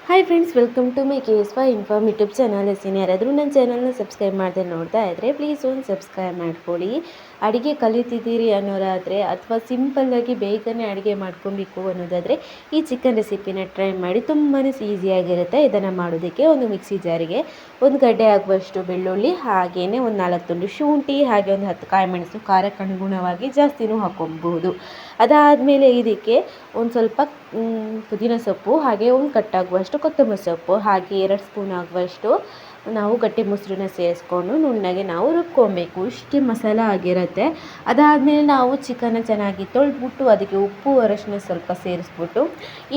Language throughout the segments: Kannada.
Hi friends, welcome to my KS inform YouTube channel. ಯಾರಾದರೂ ನನ್ನ ಚಾನಲ್ನ ಸಬ್ಸ್ಕ್ರೈಬ್ ಮಾಡದೆ ನೋಡ್ತಾ ಇದ್ದರೆ ಪ್ಲೀಸ್ ಒಂದು ಸಬ್ಸ್ಕ್ರೈಬ್ ಮಾಡ್ಕೊಳ್ಳಿ. ಅಡುಗೆ ಕಲಿತಿದ್ದೀರಿ ಅನ್ನೋದಾದರೆ ಅಥವಾ ಸಿಂಪಲ್ಲಾಗಿ ಬೇಗನೆ ಅಡುಗೆ ಮಾಡ್ಕೊಬೇಕು ಅನ್ನೋದಾದರೆ ಈ ಚಿಕನ್ ರೆಸಿಪಿನ ಟ್ರೈ ಮಾಡಿ. ತುಂಬಾ ಈಸಿಯಾಗಿರುತ್ತೆ. ಇದನ್ನು ಮಾಡೋದಕ್ಕೆ ಒಂದು ಮಿಕ್ಸಿ ಜಾರಿಗೆ ಒಂದು ಗಡ್ಡೆ ಆಗುವಷ್ಟು ಬೆಳ್ಳುಳ್ಳಿ, ಹಾಗೆಯೇ ಒಂದು 4 ತುಂಡು ಶುಂಠಿ, ಹಾಗೆ ಒಂದು 10 ಕಾಯಿ ಮೆಣಸು, ಖಾರಕ್ಕೆ ಅನುಗುಣವಾಗಿ ಜಾಸ್ತಿನೂ ಹಾಕ್ಕೊಬಹುದು. ಅದಾದಮೇಲೆ ಇದಕ್ಕೆ ಒಂದು ಸ್ವಲ್ಪ ಪುದೀನ ಸೊಪ್ಪು, ಹಾಗೆ ಒಂದು ಕಟ್ಟಾಗುವಷ್ಟು ಕೊತ್ತಂಬರಿ ಸೊಪ್ಪು, ಹಾಗೆ 2 ಸ್ಪೂನ್ ಆಗುವಷ್ಟು ನಾವು ಗಟ್ಟಿ ಮೊಸರನ್ನ ಸೇರಿಸ್ಕೊಂಡು ನುಣ್ಣಗೆ ನಾವು ರುಬ್ಕೊಬೇಕು. ಇಷ್ಟೇ ಮಸಾಲ ಆಗಿರುತ್ತೆ. ಅದಾದಮೇಲೆ ನಾವು ಚಿಕನ್ನ ಚೆನ್ನಾಗಿ ತೊಳೆದ್ಬಿಟ್ಟು ಅದಕ್ಕೆ ಉಪ್ಪು ಅರಶಿನ ಸ್ವಲ್ಪ ಸೇರಿಸ್ಬಿಟ್ಟು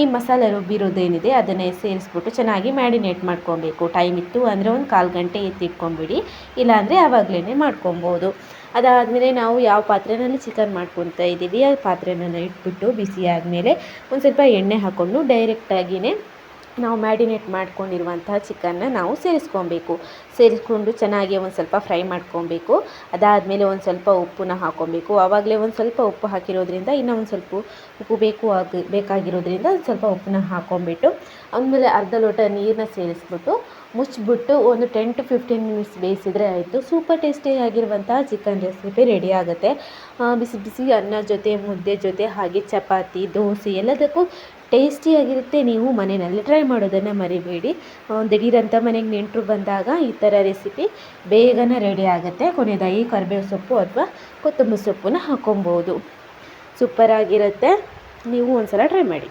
ಈ ಮಸಾಲೆ ರುಬ್ಬಿರೋದೇನಿದೆ ಅದನ್ನೇ ಸೇರಿಸ್ಬಿಟ್ಟು ಚೆನ್ನಾಗಿ ಮ್ಯಾರಿನೇಟ್ ಮಾಡ್ಕೊಬೇಕು. ಟೈಮ್ ಇತ್ತು ಅಂದರೆ ಒಂದು 1/4 ಗಂಟೆ ಎತ್ತಿಟ್ಕೊಂಬಿಡಿ, ಇಲ್ಲಾಂದರೆ ಆವಾಗಲೇ ಮಾಡ್ಕೊಬೋದು. ಅದಾದಮೇಲೆ ನಾವು ಯಾವ ಪಾತ್ರೆಯಲ್ಲಿ ಚಿಕನ್ ಮಾಡ್ಕೊತಾ ಇದ್ದೀವಿ ಆ ಪಾತ್ರೆನ ಇಟ್ಬಿಟ್ಟು ಬಿಸಿ ಆದಮೇಲೆ ಒಂದು ಸ್ವಲ್ಪ ಎಣ್ಣೆ ಹಾಕ್ಕೊಂಡು ಡೈರೆಕ್ಟಾಗಿಯೇ ನಾವು ಮ್ಯಾರಿನೇಟ್ ಮಾಡ್ಕೊಂಡಿರುವಂತಹ ಚಿಕನ್ನ ನಾವು ಸೇರಿಸ್ಕೊಂಡು ಚೆನ್ನಾಗಿ ಒಂದು ಸ್ವಲ್ಪ ಫ್ರೈ ಮಾಡ್ಕೊಬೇಕು. ಅದಾದಮೇಲೆ ಒಂದು ಸ್ವಲ್ಪ ಉಪ್ಪನ್ನ ಹಾಕ್ಕೊಬೇಕು. ಆವಾಗಲೇ ಒಂದು ಸ್ವಲ್ಪ ಉಪ್ಪು ಹಾಕಿರೋದ್ರಿಂದ ಇನ್ನೂ ಒಂದು ಸ್ವಲ್ಪ ಉಪ್ಪು ಬೇಕಾಗಿರೋದ್ರಿಂದ ಒಂದು ಸ್ವಲ್ಪ ಉಪ್ಪನ್ನ ಹಾಕ್ಕೊಂಬಿಟ್ಟು ಆಮೇಲೆ ಅರ್ಧ ಲೋಟ ನೀರನ್ನ ಸೇರಿಸ್ಬಿಟ್ಟು ಮುಚ್ಚಿಬಿಟ್ಟು ಒಂದು 10 to 15 ಮಿನಿಟ್ಸ್ ಬೇಯಿಸಿದರೆ ಆಯಿತು. ಸೂಪರ್ ಟೇಸ್ಟಿಯಾಗಿರುವಂತಹ ಚಿಕನ್ ರೆಸಿಪಿ ರೆಡಿ ಆಗುತ್ತೆ. ಬಿಸಿ ಬಿಸಿ ಅನ್ನ ಜೊತೆ, ಮುದ್ದೆ ಜೊತೆ, ಹಾಗೆ ಚಪಾತಿ, ದೋಸೆ ಎಲ್ಲದಕ್ಕೂ ಟೇಸ್ಟಿಯಾಗಿರುತ್ತೆ. ನೀವು ಮನೆಯಲ್ಲಿ ಟ್ರೈ ಮಾಡೋದನ್ನು ಮರಿಬೇಡಿ. ದಿಢೀರಂತ ಮನೆಗೆ ನೆಂಟರು ಬಂದಾಗ ಈ ಥರ ರೆಸಿಪಿ ಬೇಗನೆ ರೆಡಿ ಆಗುತ್ತೆ. ಕೊನೆಯದಾಗಿ ಕರಿಬೇವು ಸೊಪ್ಪು ಅಥವಾ ಕೊತ್ತಂಬರಿ ಸೊಪ್ಪನ್ನ ಹಾಕ್ಕೊಬೋದು. ಸೂಪರಾಗಿರುತ್ತೆ. ನೀವು ಒಂದು ಸಲ ಟ್ರೈ ಮಾಡಿ.